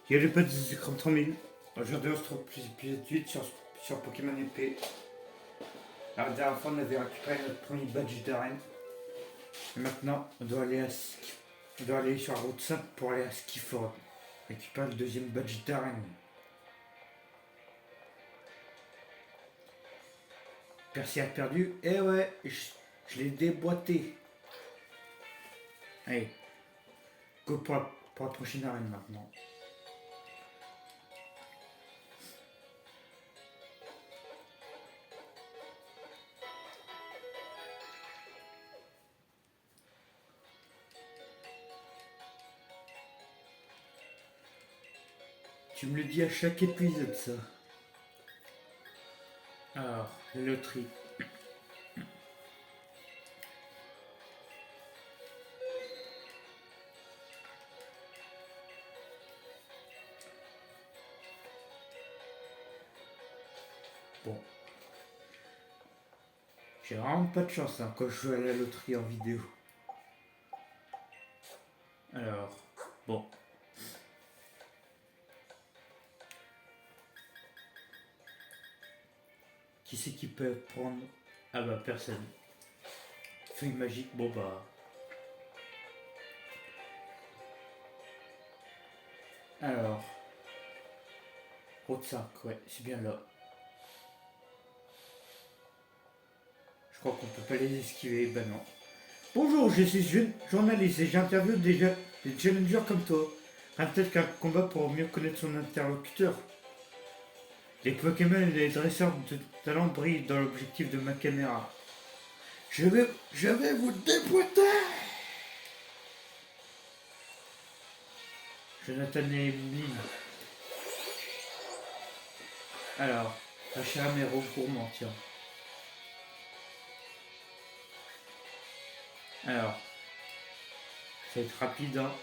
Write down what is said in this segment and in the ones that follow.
Il y a les petits écrans 3000. Aujourd'hui, on se retrouve plus épisode 8 sur Pokémon épée. La dernière fois, on avait récupéré notre premier badge d'arène. Et maintenant, on doit aller sur la route 5 pour aller à Skiford. Récupérer le deuxième badge d'arène. Percy a perdu. Eh ouais, je l'ai déboîté. Allez, go pour la prochaine arène maintenant. Tu me le dis à chaque épisode, ça. Alors, la loterie. Bon. J'ai vraiment pas de chance hein, quand je joue à la loterie en vidéo. Alors, bon. Qui c'est qui peut prendre? Ah bah personne. Feuille magique, bon bah. Alors. Route 5, ouais, c'est bien là. Je crois qu'on peut pas les esquiver, bah non. Bonjour, je suis journaliste et j'interviewe des challengers comme toi. Peut-être qu'un combat pour mieux connaître son interlocuteur. Les Pokémon et les dresseurs de talent brillent dans l'objectif de ma caméra. Je vais vous déboîter. Jonathan et Emeline. Alors, achat mes gourmand, tiens. Alors, ça va être rapide, hein.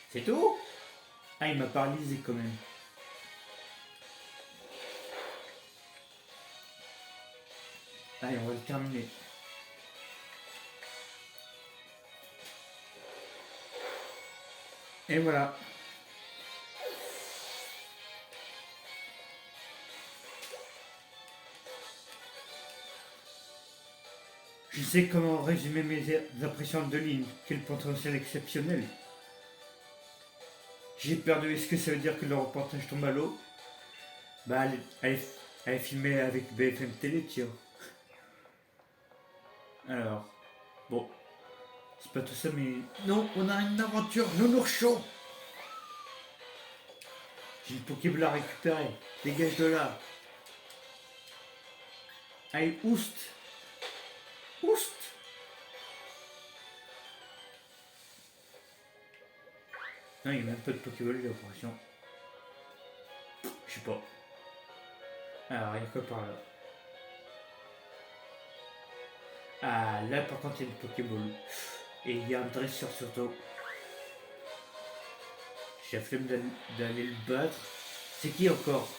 C'est tout? Ah, il m'a paralysé quand même. Allez, on va le terminer. Et voilà. Je sais comment résumer mes impressions de ligne. Quel potentiel exceptionnel. J'ai perdu. Est-ce que ça veut dire que le reportage tombe à l'eau? Bah, elle est filmée avec BFM Télé, tiens. Alors, bon, c'est pas tout ça, mais non, on a une aventure nounours chaud. J'ai une Pokéball à récupérer. Dégage de là. Allez, oust. Oust. Non, il n'y a même pas de Pokéball d'opération. Je sais pas. Alors, il y a quoi par là? Ah, là par contre, il y a une Pokéball. Et il y a un dresseur surtout. J'ai la flemme d'aller le battre. C'est qui encore?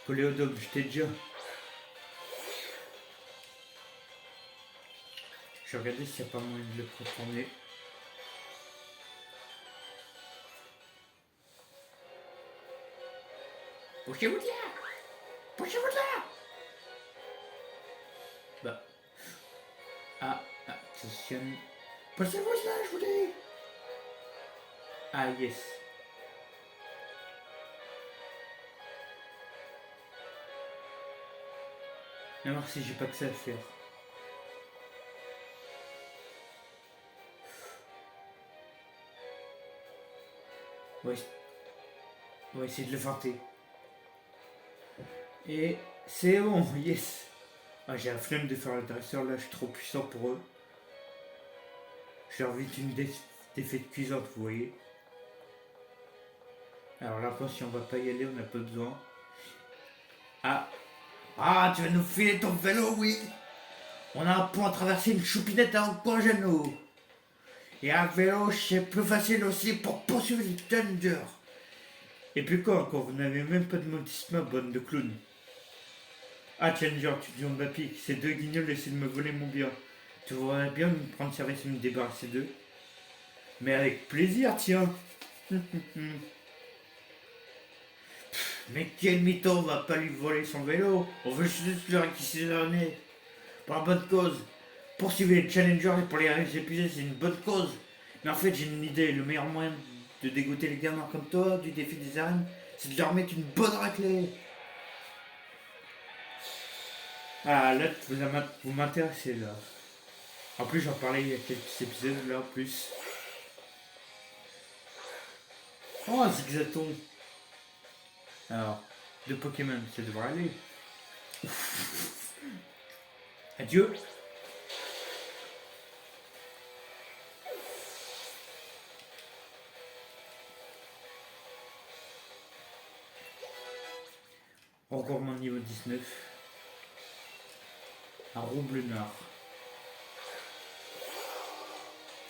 Coléodome, je t'ai déjà. Je vais regarder s'il n'y a pas moyen de le contourner. Poussez-vous de là! Poussez-vous de là! Bah. Ah, attention. Poussez-vous de là, je vous dis! Ah, yes. Non, merci, j'ai pas que ça à faire. Ouais. On va essayer de le feinter. Et c'est bon, yes. Ah, j'ai la flemme de faire le dresseur là, je suis trop puissant pour eux. Je leur vite une défaite cuisante, vous voyez. Alors là, si on va pas y aller, on n'a pas besoin. Ah, tu vas nous filer ton vélo, oui. On a un pont à traverser, une choupinette à un point genou. Et un vélo, c'est plus facile aussi pour poursuivre les challengers. Et puis quoi encore, vous n'avez même pas de motissement, bonne de clown. Ah, Challenger, tu dis Mbappé, ces deux guignols essaient de me voler mon bien. Tu voudrais bien me prendre service et me débarrasser d'eux. Mais avec plaisir, tiens. Mais quel mytho, on va pas lui voler son vélo. On veut juste le réquisitionner. Par bonne cause. Poursuivre les challengers pour les épuiser, c'est une bonne cause. Mais en fait, j'ai une idée. Le meilleur moyen de dégoûter les gamins comme toi du défi des arènes, c'est de leur mettre une bonne raclée. Ah, là, vous m'intéressez, là. En plus, j'en parlais il y a quelques épisodes, là, en plus. Oh, un zigzaton. Alors, deux Pokémon, ça devrait aller. Adieu. Encore mon niveau 19. Un roublard.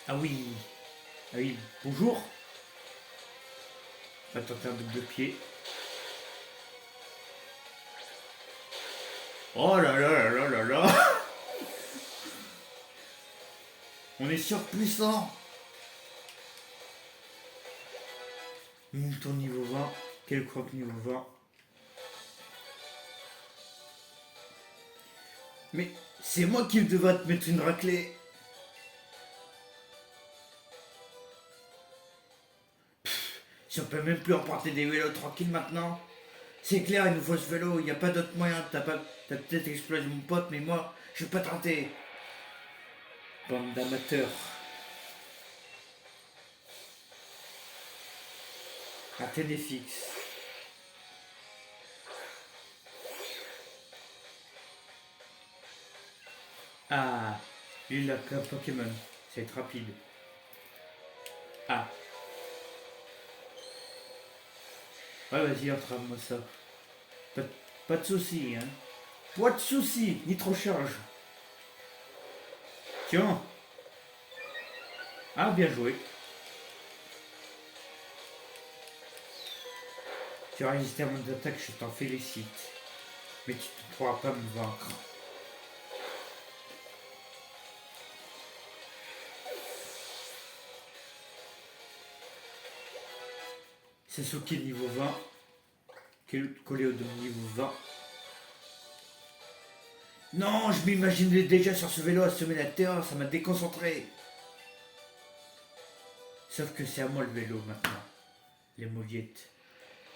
Ah oui. Ah oui, bonjour. On va tenter un double pied. Oh là là là là là là. On est surpuissant. Mouton niveau 20. Quel croc niveau 20. Mais c'est moi qui devrais te mettre une raclée. Si on peut même plus emprunter des vélos tranquilles maintenant. C'est clair, il nous faut ce vélo, il n'y a pas d'autre moyen. T'as peut-être explosé mon pote, mais moi, je vais pas tenter. Bande d'amateurs. Athénée fixe. Ah, lui il a qu'un Pokémon. Ça va être rapide. Ah. Ouais, vas-y, entrave-moi ça. Pas, pas de soucis, hein. Pas de soucis, ni trop charge. Tiens. Ah, bien joué. Tu as résisté à mon attaque, je t'en félicite. Mais tu ne pourras pas me vaincre. Sasuke niveau 20. Collé au niveau 20. Non, je m'imaginais déjà sur ce vélo à semer la terre, ça m'a déconcentré. Sauf que c'est à moi le vélo maintenant. Les maudiettes.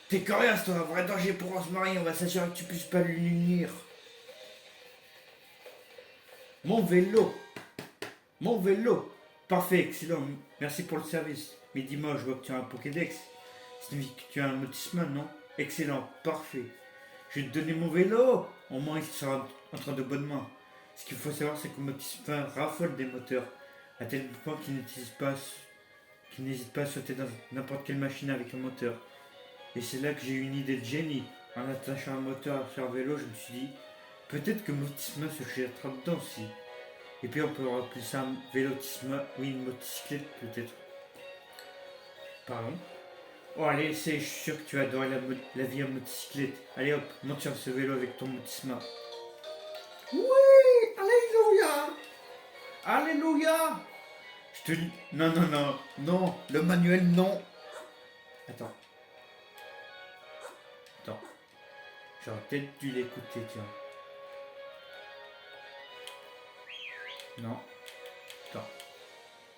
T'es coriace toi, un vrai danger pour Rosemary, on va s'assurer que tu puisses pas l'unir. Mon vélo. Mon vélo. Parfait, excellent. Merci pour le service. Mais dis-moi, je vois que tu as un Pokédex. Ça signifie que tu as un lotissement, non? Excellent, parfait. Je vais te donner mon vélo. Au moins, il sera entre de bonnes mains. Ce qu'il faut savoir, c'est que Motisma raffole des moteurs, à tel point qu'il n'hésite pas à sauter dans n'importe quelle machine avec un moteur. Et c'est là que j'ai eu une idée de génie. En attachant un moteur sur un vélo, je me suis dit, peut-être que Motisma se jettera dedans aussi. Et puis on peut appeler ça un vélotisme, oui, une motocyclette peut-être. Pardon. Oh allez, je suis sûr que tu vas adorer la vie en motocyclette. Allez hop, monte sur ce vélo avec ton motisma. Oui, alléluia. Alléluia. Je te dis, non, non, non, non, le manuel non. Attends. Attends. J'aurais peut-être dû l'écouter, tiens. Non. Attends.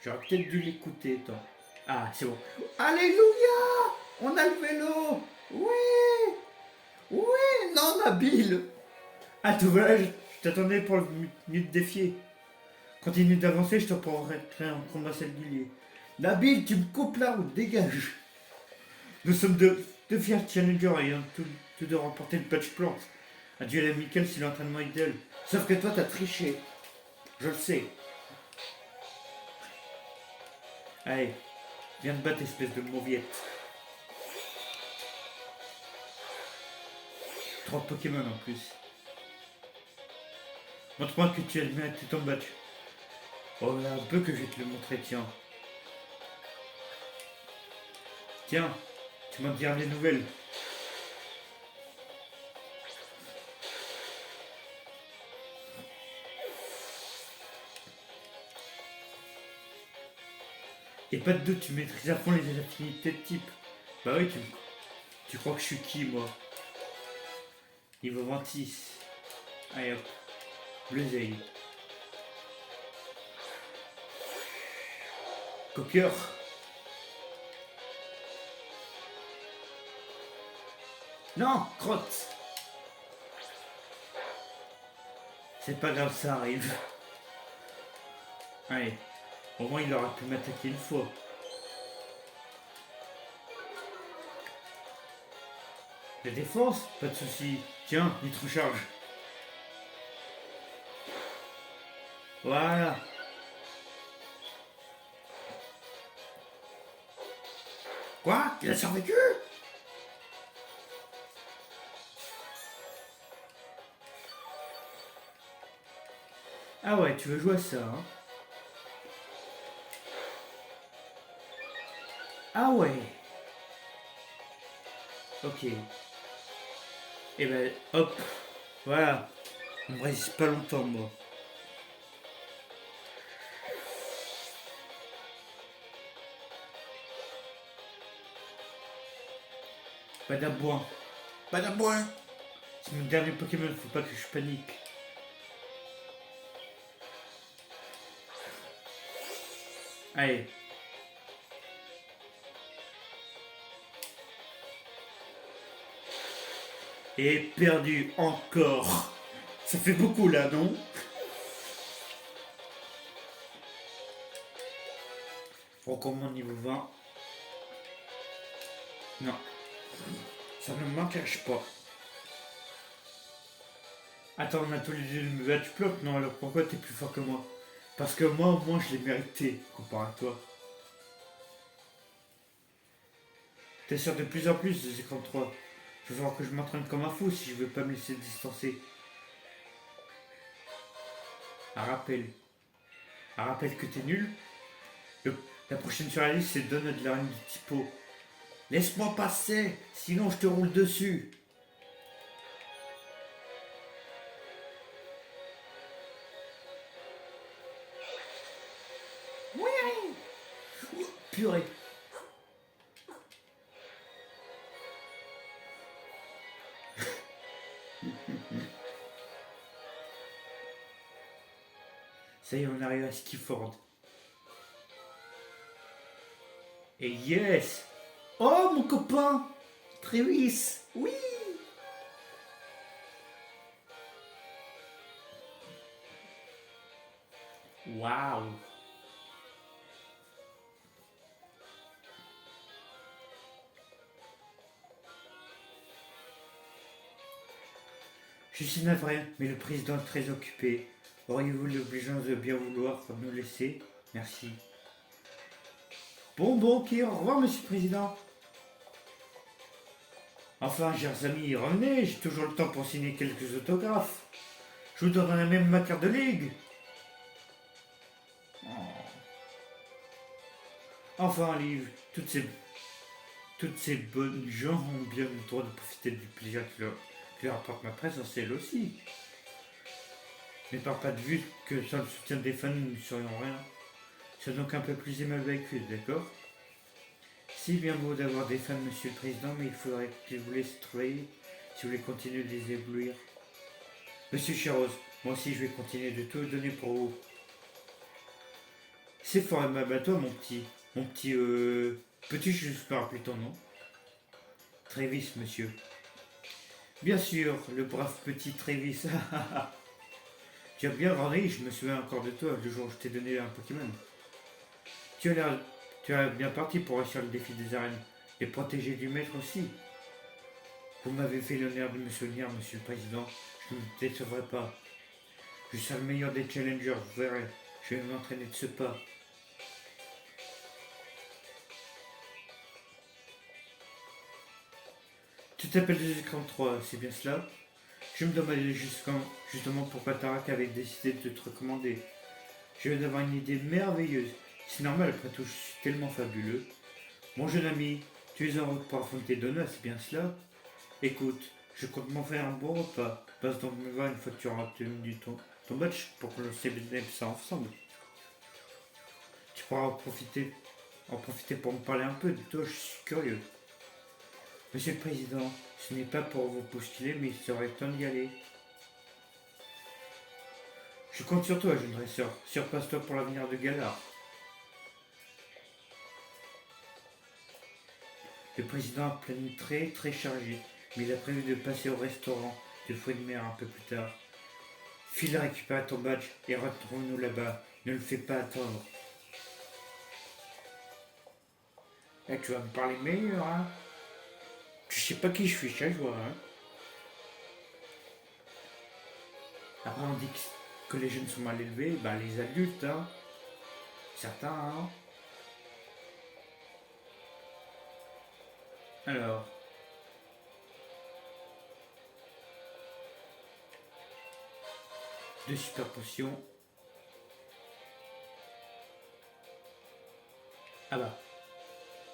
J'aurais peut-être dû l'écouter, attends. Ah, c'est bon. Alléluia. On a le vélo. Oui. Oui. Non, Nabil. Ah, tout voilà, je t'attendais pour le minute défier. Continue d'avancer, je te prendrai un combat singulier. Nabil, tu me coupes la route, dégage. Nous sommes deux fiers challengers ayant tous deux remporté le patch plant. Un duel amical si l'entraînement est idéal. Sauf que toi, t'as triché. Je le sais. Allez, viens te battre, espèce de mauviette. 30 Pokémon en plus. Montre-moi que tu as mérité ton badge. Oh, là, un peu que je vais te le montrer, tiens. Tiens, tu m'en diras des nouvelles. Et pas de doute, tu maîtrises à fond les affinités de type. Bah oui, tu crois que je suis qui, moi? Niveau 26. Allez hop, Blazeille. Copieur. Non, crotte. C'est pas grave, ça arrive. Allez, au moins il aura pu m'attaquer une fois. La défense, pas de soucis. Tiens, nitro-charge. Voilà. Quoi? Il a survécu? Ah ouais, tu veux jouer à ça, hein? Ah ouais. Ok. Et ben, hop. Voilà. On me résiste pas longtemps, moi. Pas d'aboin. Pas d'aboin. C'est mon dernier Pokémon, faut pas que je panique. Allez. Et perdu encore. Ça fait beaucoup là, non? Recommande niveau 20. Non. Ça ne m'intéresse pas. Attends, on a tous les deux le badge bloc. Non, alors pourquoi t'es plus fort que moi? Parce que moi, au moins, je l'ai mérité, comparé à toi. T'es sûr de plus en plus de 53. Il va falloir que je m'entraîne comme un fou si je veux pas me laisser distancer. Un rappel. Un rappel que t'es nul. La prochaine sur la liste, c'est Donut de la reine du typo. Laisse-moi passer, sinon je te roule dessus. Oui. Purée. Ça y est, on arrive à Skiford. Et yes. Oh, mon copain Travis. Oui. Waouh. Je suis navré, mais le président est très occupé. Auriez-vous l'obligeance de bien vouloir nous laisser? Merci. Bon, ok, au revoir, monsieur le président. Enfin, chers amis, revenez, j'ai toujours le temps pour signer quelques autographes. Je vous donnerai même ma carte de ligue. Oh. Enfin, Liv, toutes ces bonnes gens ont bien le droit de profiter du plaisir que leur apporte ma présence, elle aussi. Mais par pas de vue que sans le soutien des fans, nous ne serions rien. Sois donc un peu plus aimable avec eux, d'accord? C'est bien beau d'avoir des fans, monsieur le président, mais il faudrait que vous laissez travailler si vous voulez continuer de les éblouir. Monsieur Chiros, moi aussi je vais continuer de tout donner pour vous. C'est fort aimable à toi, mon petit. Peux-tu juste me rappeler ton nom? Trévis, monsieur. Bien sûr, le brave petit Trévis. Tu as bien grandi, je me souviens encore de toi le jour où je t'ai donné un Pokémon. Tu as bien parti pour réussir le défi des arènes et protéger du maître aussi. Vous m'avez fait l'honneur de me souvenir, monsieur le président. Je ne me décevrai pas. Je serai le meilleur des challengers, vous verrez. Je vais m'entraîner de ce pas. Tu t'appelles 243, c'est bien cela? Je me demandais justement pourquoi Tarak avait décidé de te recommander. Je viens d'avoir une idée merveilleuse. C'est normal, après tout, je suis tellement fabuleux. Mon jeune ami, tu es heureux pour affronter Donna, c'est bien cela? Écoute, je compte m'en faire un bon repas. Passe donc me voir une fois que tu auras obtenu ton match pour que l'on célèbre ça ensemble. Tu pourras en profiter pour me parler un peu de toi, je suis curieux. Monsieur le Président, ce n'est pas pour vous postuler, mais il serait temps d'y aller. Je compte sur toi, jeune dresseur. Surpasse-toi pour l'avenir de Galar. Le président a planning très chargé, mais il a prévu de passer au restaurant de fruits de mer un peu plus tard. File à récupérer ton badge et retrouve-nous là-bas. Ne le fais pas attendre. Eh, tu vas me parler meilleur, hein? Tu sais pas qui je suis, ça je vois, hein? Après on dit que les jeunes sont mal élevés, bah les adultes, hein? Certains, hein? Alors, deux super potions. Ah bah,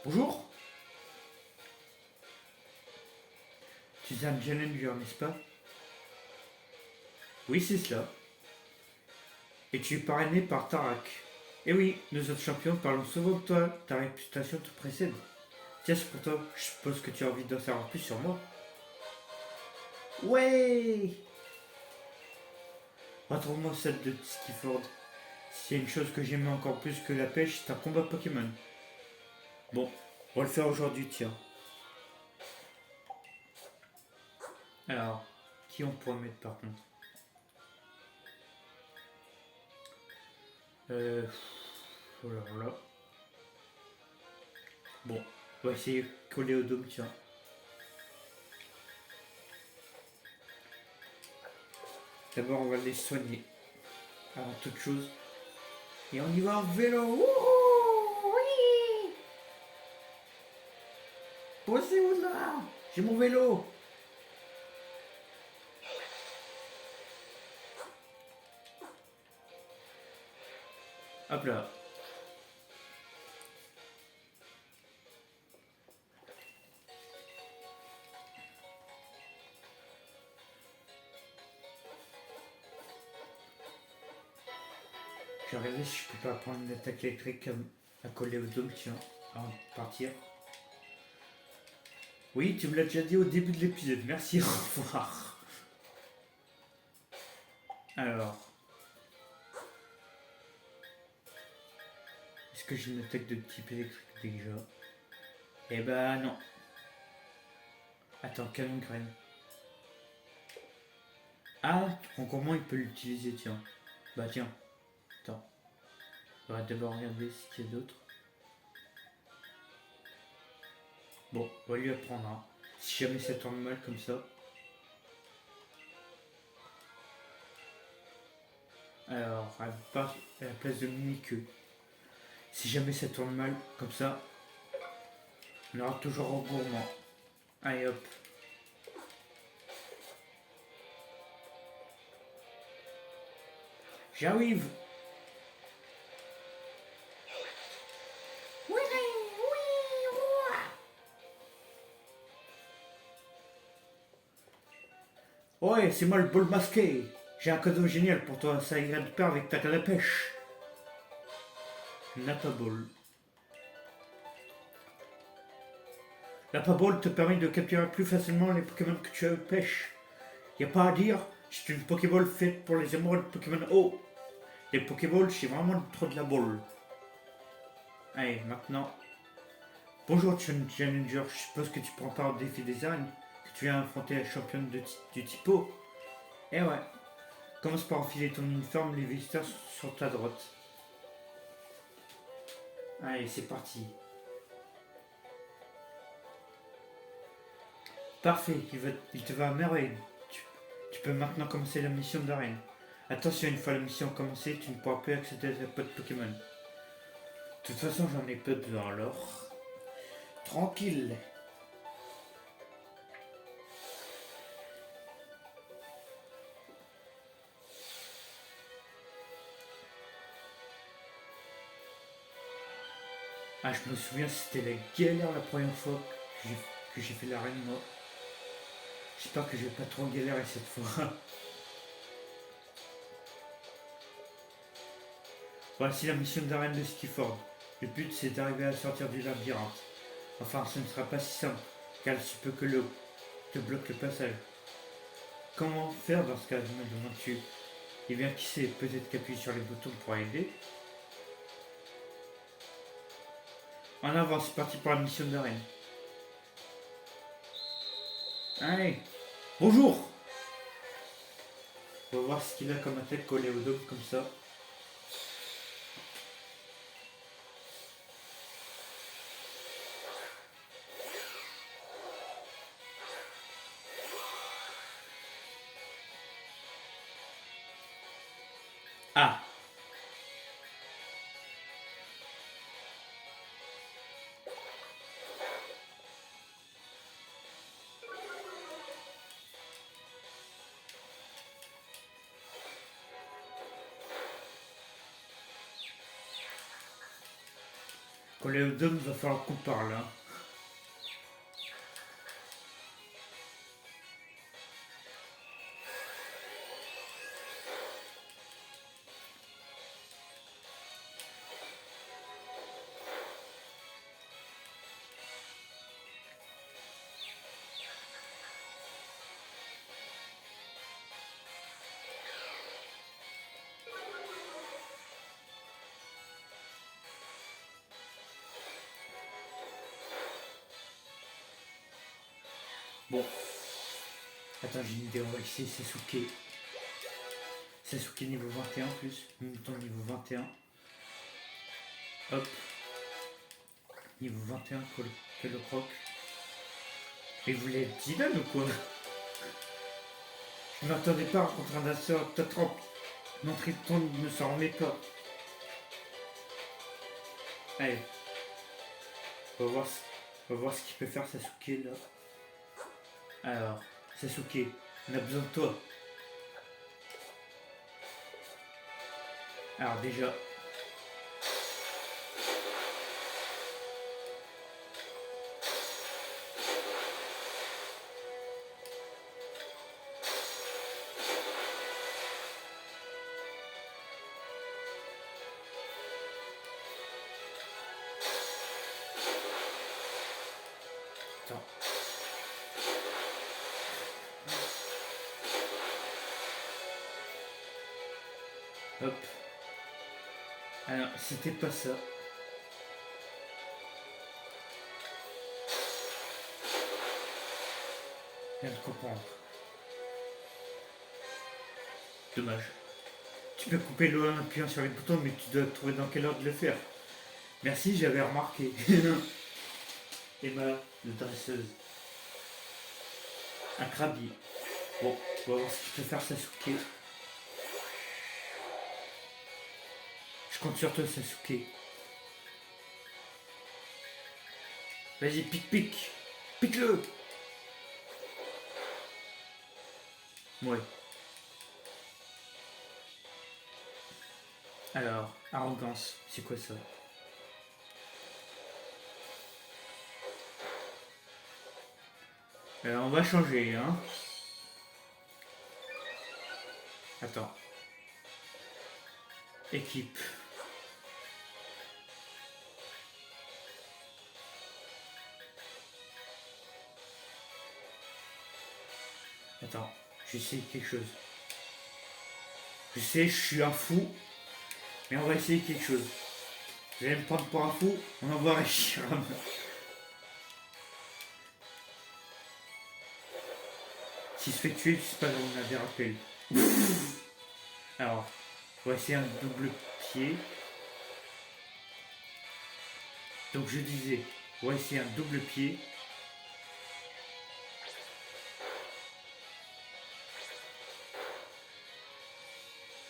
bonjour. Tu es un challenger, n'est-ce pas? Oui, c'est cela. Et tu es parrainé par Tarak. Et oui, nous autres champions parlons souvent de toi. Ta réputation te précède. Tiens, c'est pour toi. Je suppose que tu as envie d'en savoir plus sur moi. Ouais. Retrouve-moi celle de Skiford. S'il y a une chose que j'aime encore plus que la pêche, c'est un combat Pokémon. Bon, on va le faire aujourd'hui, tiens. Alors, qui on pourrait mettre par contre? Oh là là. Bon, on va essayer de coller au dôme, tiens. D'abord, on va les soigner. Avant toute chose. Et on y va en vélo. Wouhou, oui. Posez-vous là. J'ai mon vélo. Hop là. Je vais regarder si je peux pas prendre une attaque électrique à coller au dôme, tiens, avant de partir. Oui, tu me l'as déjà dit au début de l'épisode. Merci, au revoir. Alors, est-ce que j'ai une attaque de type électrique déjà? Eh ben non. Attends, canon graine. Ah, comment il peut l'utiliser, tiens. Bah tiens, attends. On va d'abord regarder ce qu'il y a d'autre. Bon, on va lui apprendre, hein. Si jamais ça tourne mal comme ça. Alors, à la place de mini-queue. Si jamais ça tourne mal comme ça, on aura toujours un gourmand. Allez hop. J'arrive. Ouais, c'est moi le bol masqué. J'ai un cadeau génial pour toi, ça ira de pair avec ta canne à pêche. Napa Ball. Napa Ball te permet de capturer plus facilement les Pokémon que tu pêches. Y a pas à dire, c'est une Pokéball faite pour les amoureux de Pokémon O. Les Pokéballs, c'est vraiment trop de la balle. Allez, maintenant. Bonjour Challenger, je suppose que tu prends part au défi des arènes, que tu viens affronter la championne du typo. Eh ouais. Commence par enfiler ton uniforme, les visiteurs sont sur ta droite. Allez, c'est parti. Parfait, il te va à merveille. Tu peux maintenant commencer la mission d'arène. Attention, une fois la mission commencée, tu ne pourras plus accéder à ta pote Pokémon. De toute façon, j'en ai peu besoin alors. Tranquille. Ah, je me souviens, c'était la galère la première fois que j'ai fait l'arène, moi. J'espère que je vais pas trop galérer cette fois. Voici la mission d'arène de Skifford. Le but, c'est d'arriver à sortir du labyrinthe. Enfin, ce ne sera pas si simple, car il se peut que l'eau te bloque le passage. Comment faire dans ce cas, me demandes-tu? Eh bien, qui sait, peut-être qu'appuyer sur les boutons pourra aider. En avant, c'est parti pour la mission d'arène. Allez, bonjour. On va voir ce qu'il a comme attaque collée au dos comme ça. Ah, collée au dos, il va falloir qu'on parle. Hein. Bon, attends, j'ai une idée, on va essayer Sasuke. Sasuke niveau 21 en plus, Mouton niveau 21. Hop, niveau 21 pour le croc. Et vous voulez être Zidane ou quoi? Je ne m'attendais pas à rencontrer un assaut top 30. Mon Triton ne s'en remet pas. Allez, on va voir ce qu'il peut faire Sasuke là. Alors, Sasuke, on a besoin de toi. Alors déjà, attends. Hop. Alors, c'était pas ça. Je viens de comprendre. Dommage. Tu peux couper l'eau en appuyant sur les boutons, mais tu dois trouver dans quel ordre de le faire. Merci, j'avais remarqué. Emma, le dresseuse. Un crabier. Bon, on va voir ce qu'il peut faire Sasuke. Je compte sur toi, Sasuke. Vas-y, pique. Pique-le. Ouais. Alors, arrogance, c'est quoi ça? Alors, on va changer, hein. Attends. Équipe. Attends, j'essaie quelque chose. Je sais, je suis un fou, mais on va essayer quelque chose. Vous allez me prendre pour un fou, on envoie Reshiram. S'il se fait tuer, tu sais pas, on a des rappels. Alors, on va essayer un double pied. Donc je disais, on va essayer un double pied.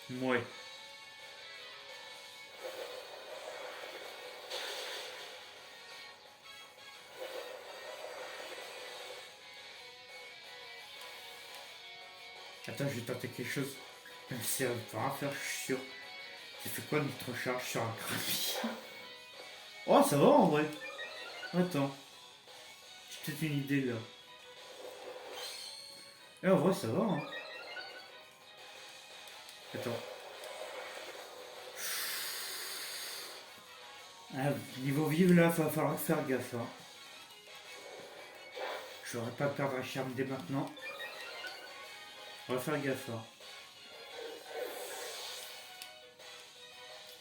Ouais. Attends, je vais tenter quelque chose. Même si ça va pas faire, je suis sûr. J'ai fait quoi notre recharge sur un gravier? Oh, ça va en vrai. Attends, j'ai peut-être une idée là. En vrai, ça va, hein. Attends. Ah, niveau vivre là, va falloir faire gaffe, hein. Je n'aurais pas perdre un charme dès maintenant. On va faire gaffe, hein.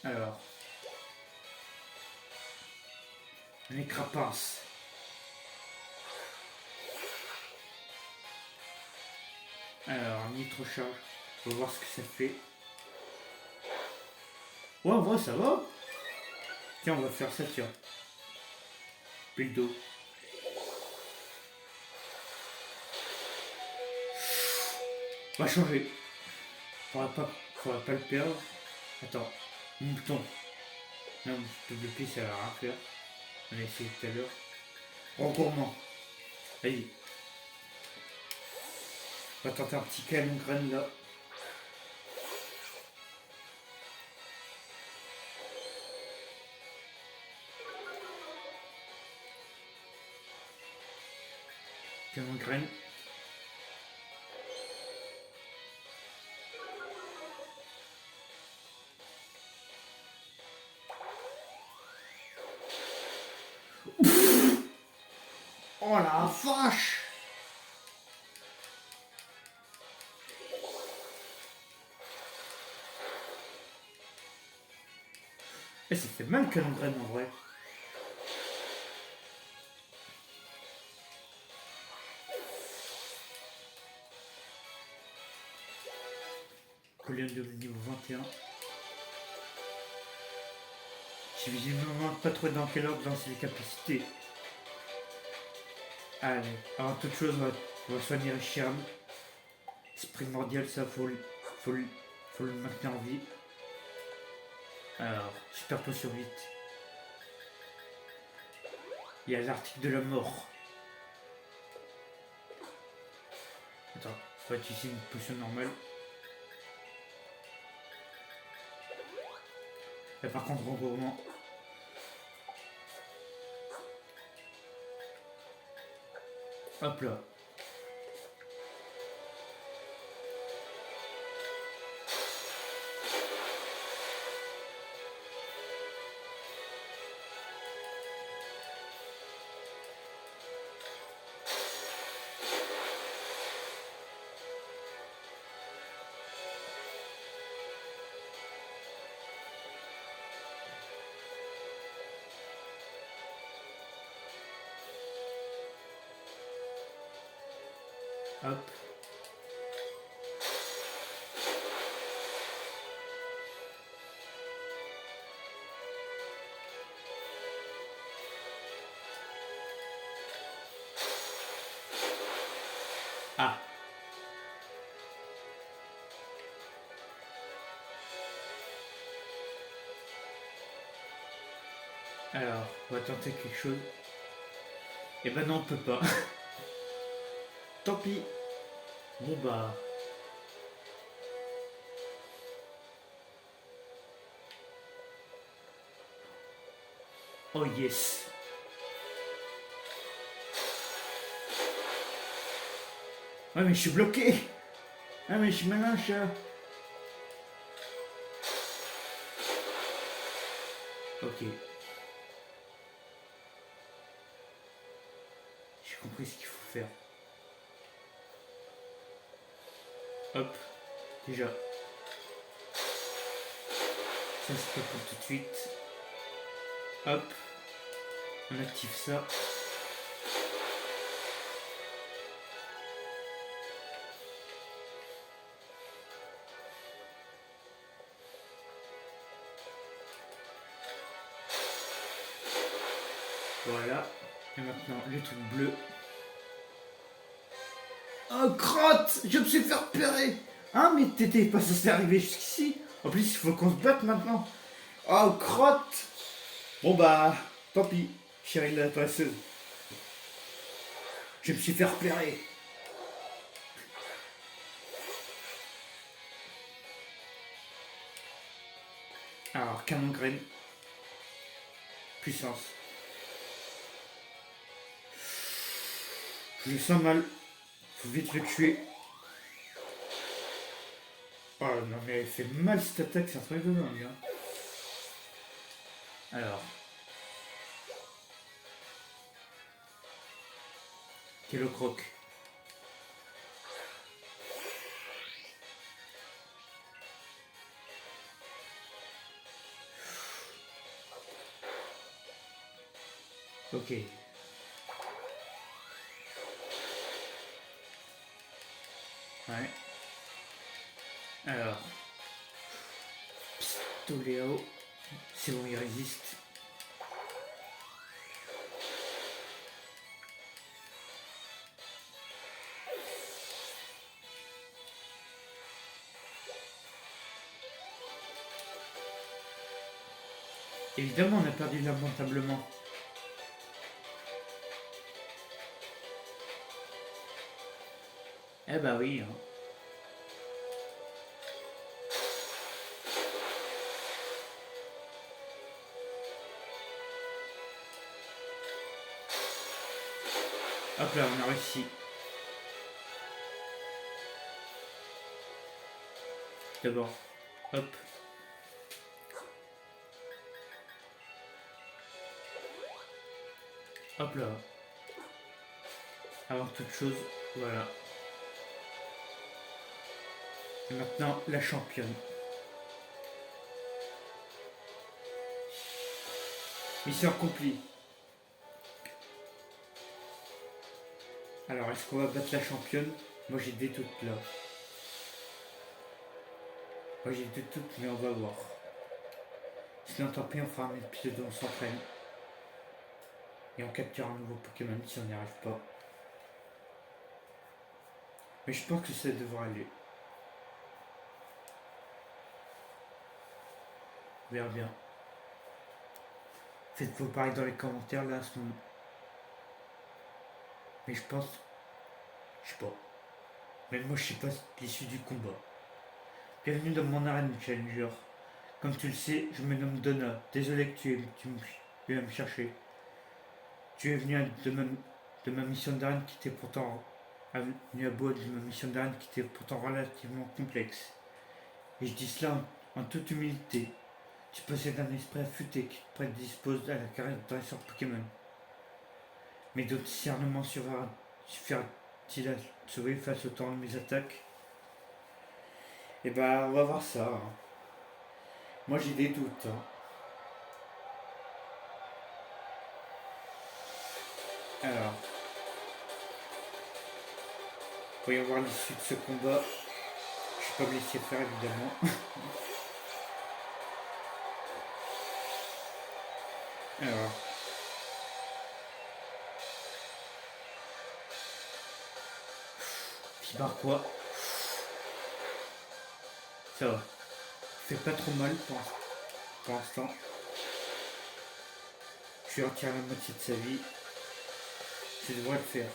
Alors, les crapaces. Alors, nitro-charge. On va voir ce que ça fait. Ouais, en vrai, ça va. Tiens, on va faire ça, tiens. Puis le dos. On va changer. Faudra pas le perdre. Attends. Mouton. Non, double pied, ça va rien faire. On a essayé tout à l'heure. Rencourement. Allez. On va tenter un petit canon graine là. Canon graine. Oh la vache! Eh, ça fait mal canon graine en vrai. Collier de niveau 21. J'ai visiblement pas trop dans quel ordre dans ses capacités. Allez, avant toute chose, on va soigner le charme. C'est primordial, ça, faut le maintenir en vie. Alors, super potion 8. Il y a l'article de la mort. Attends, on va utiliser une potion normale. Et par contre, rengourement. Hop là. Hop. Ah. Alors, on va tenter quelque chose. Et ben non, on peut pas. Tant pis. Bon bah. Oh yes. Ouais mais je suis bloqué. Ah mais je suis malin chat. Ok. J'ai compris ce qu'il faut faire. Hop. Déjà. Ça c'est pas pour tout de suite. Hop. On active ça. Voilà. Et maintenant, le truc bleu. Oh, crotte! Je me suis fait repérer! Hein, mais t'étais pas censé arriver jusqu'ici? En plus, il faut qu'on se batte maintenant. Oh, crotte! Bon bah, tant pis, chérie de la passeuse. Je me suis fait repérer. Alors, canon graine. puissance. Je le sens mal. Faut vite le tuer. Oh non mais elle fait mal cette attaque, c'est un truc de dingue. Hein. Alors. Quel croc. Ok. Ouais. Alors. Pistoléo. C'est bon, il résiste. Évidemment, on a perdu lamentablement. Eh bah oui. Hein. Hop là, on a réussi. D'abord, hop. Hop là. Avant toute chose, voilà. Et maintenant, la championne. Mission accomplie. Alors, est-ce qu'on va battre la championne? Moi, j'ai des doutes là. Moi, j'ai des doutes, mais on va voir. Sinon, tant pis, on fera un épisode où on s'entraîne. Et on capture un nouveau Pokémon si on n'y arrive pas. Mais je pense que ça devrait aller. On verra bien. Faites-vous pareil dans les commentaires là à ce moment. Mais je pense. Je sais pas. Même moi je sais pas l'issue du combat. Bienvenue dans mon arène Challenger. Comme tu le sais, je me nomme Donna. Désolé que tu viens me chercher. Tu es venu de ma mission d'arène qui était pourtant. Venu à bout de ma mission d'arène qui était pourtant relativement complexe. Et je dis cela en toute humilité. Tu possèdes un esprit affûté qui te prédispose à la carrière de dresseur Pokémon. Mais d'autres discernement suffira-t-il à sauver face au temps de mes attaques? Et bah on va voir ça. Hein. Moi j'ai des doutes. Hein. Alors, voyons voir l'issue de ce combat. Je ne vais pas me laisser faire évidemment. Alors. Puis par quoi? Ça va. Fait pas trop mal pour l'instant. Je vais retirer la moitié de sa vie. Je devrais le faire.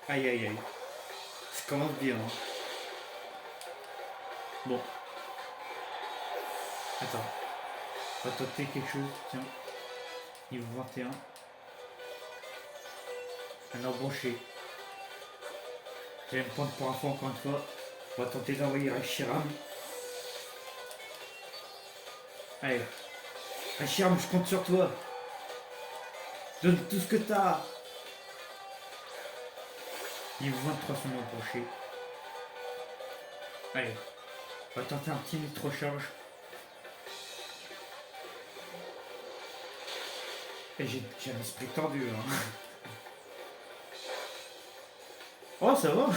Aïe aïe aïe. Ça commence bien. Hein. Bon. Attends. On va tenter quelque chose. Tiens. Niveau 21. Un embauché. Je vais me prendre pour un fond encore une fois. On va tenter d'envoyer Reshiram. Allez. Reshiram, je compte sur toi. Donne tout ce que t'as. Niveau 23 sont embauchés. Allez. On va tenter un petit recharge. Et j'ai un esprit tordu. Hein. Oh, ça va.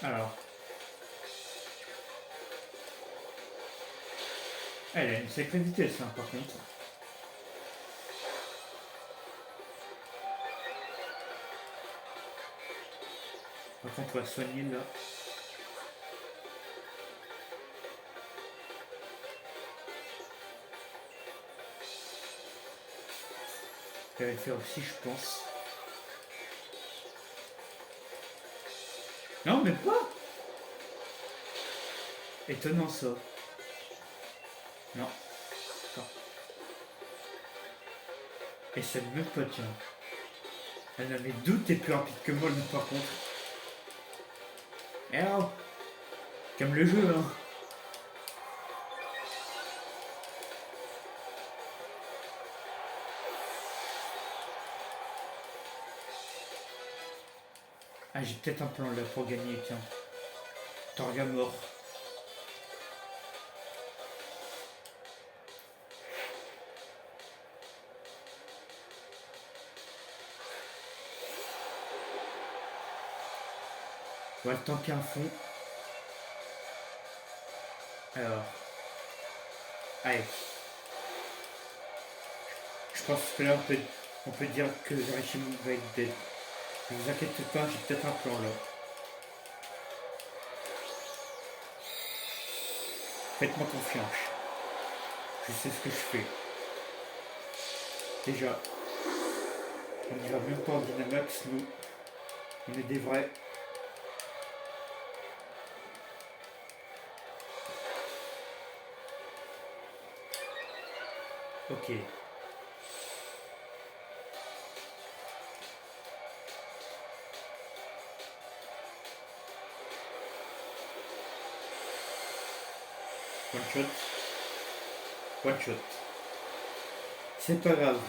Alors. Elle a une sacrée vitesse, hein, par contre. Par contre, on va soigner là. Je vais faire aussi, je pense. Non, même pas. Étonnant ça. Non. Attends. Et ça ne me pas, tiens. Elle avait doute et plus rapide que moi, mais par contre. Eh oh. Comme le jeu, hein. Ah, j'ai peut-être un plan là pour gagner, tiens. Torga mort. On va le tanker un fond. Alors. Allez. Je pense que là, on peut dire que Zarichimou va être dead. Ne vous inquiétez pas, j'ai peut-être un plan là. Faites-moi confiance. Je sais ce que je fais. Déjà, on n'y va même pas en Dynamax, nous. On est des vrais. Ok. One shot. One shot. C'est pas grave.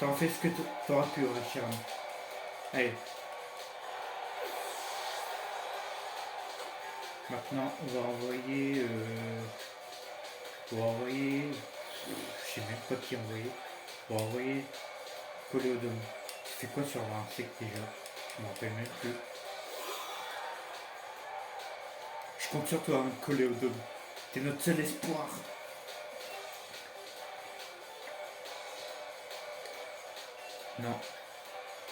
T'en fais ce que t'auras pu, Rachel. Allez. Maintenant, on va envoyer... On va envoyer... Je sais même pas qui envoyer. On va envoyer Coléodome. Tu fais quoi sur l'insecte déjà? Je me rappelle même plus. Je compte sur toi, hein, Coléodome. T'es notre seul espoir. Non.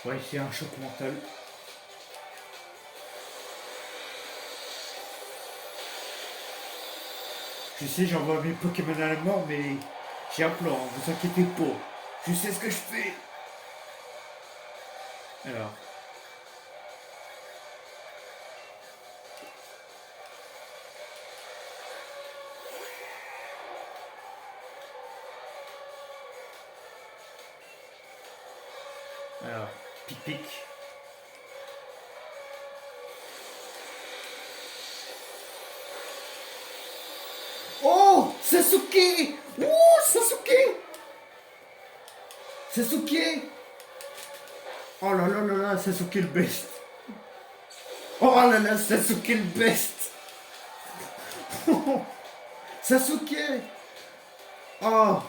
Ouais, c'est un choc mental. Je sais, j'envoie mes Pokémon à la mort, mais j'ai un plan, vous inquiétez pas. Je sais ce que je fais. Alors. Alors, pic-pic. Oh, Sasuke! Oh, Sasuke! Sasuke! Oh là là là là, Sasuke le best! Oh là là, Sasuke le best! Sasuke! Oh!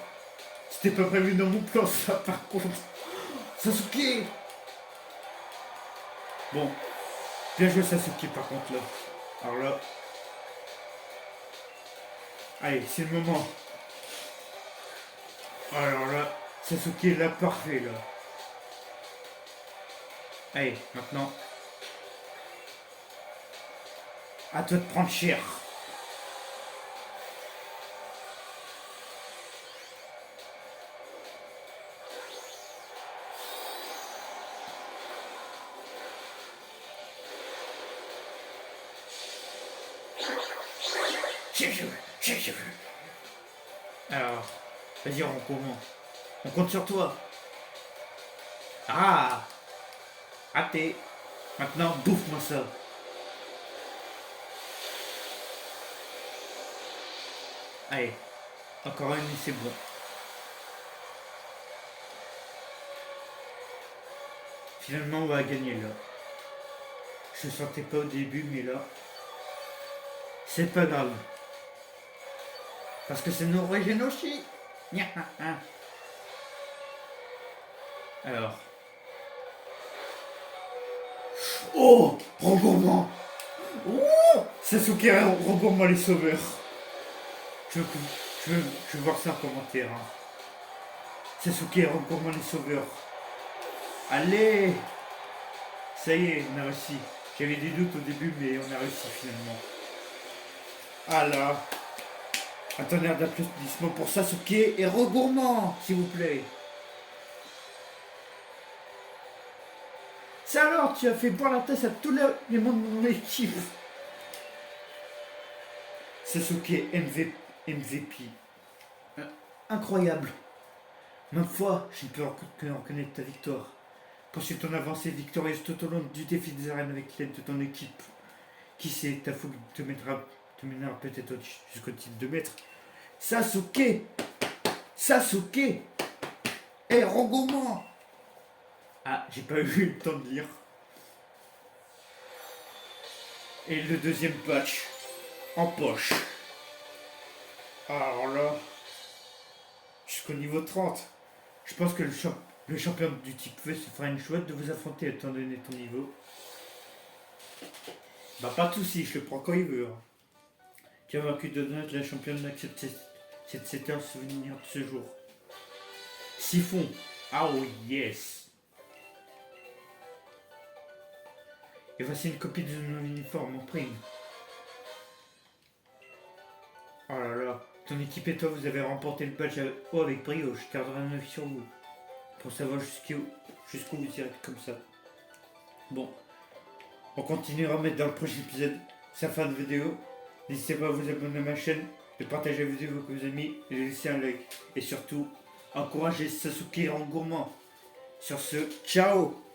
C'était pas prévu dans mon plan ça par contre! Sasuke! Bon, bien joué Sasuke par contre là. Alors là. Allez, c'est le moment. Alors là, Sasuke est là parfait là. Allez, maintenant. À toi de prendre cher. J'ai vu. Alors, vas-y, on commence. On compte sur toi. Ah! Raté. Maintenant, bouffe-moi ça. Allez, encore une et c'est bon. Finalement, on va gagner là. Je ne sentais pas au début, mais là, c'est pas grave. Parce que c'est nos origines aussi. Alors. Oh! Regourmand! Oh! Sasuke, regourmand les sauveurs. Je veux voir ça en commentaire. Hein. Sasuke, regourmand les sauveurs. Allez! Ça y est, on a réussi. J'avais des doutes au début, mais on a réussi finalement. Ah là! Un tonnerre d'applaudissements pour Sasuke et regourmand, s'il vous plaît. Ça alors, tu as fait boire la tasse à tous les membres de mon équipe. Sasuke MVP. Incroyable. Ma foi, je ne peux que reconnaître ta victoire. Poursuis ton avancée victorieuse tout au long du défi des arènes avec l'aide de ton équipe. Qui sait, ta fougue te mènera peut-être jusqu'au titre de maître. Sasuke Sasuke et Rogomon. Ah, j'ai pas eu le temps de lire. Et le deuxième patch en poche. Alors là, jusqu'au niveau 30. Je pense que le champion du type feu se fera une chouette de vous affronter étant donné ton niveau. Bah pas de soucis, je le prends quand il veut. Hein. Tu as vaincu Donut, la championne accepte cette heure souvenir de ce jour. Siphon. Ah oh yes. Et voici une copie de mon uniforme en prime. Oh là là. Ton équipe et toi, vous avez remporté le badge haut avec brio. Je garderai un œil sur vous. Pour savoir jusqu'où vous irez comme ça. Bon. On continuera à mettre dans le prochain épisode sa fin de vidéo. N'hésitez pas à vous abonner à ma chaîne, de partager la vidéo avec vos amis et de laisser un like. Et surtout, encouragez Sasuke en gourmand. Sur ce, ciao!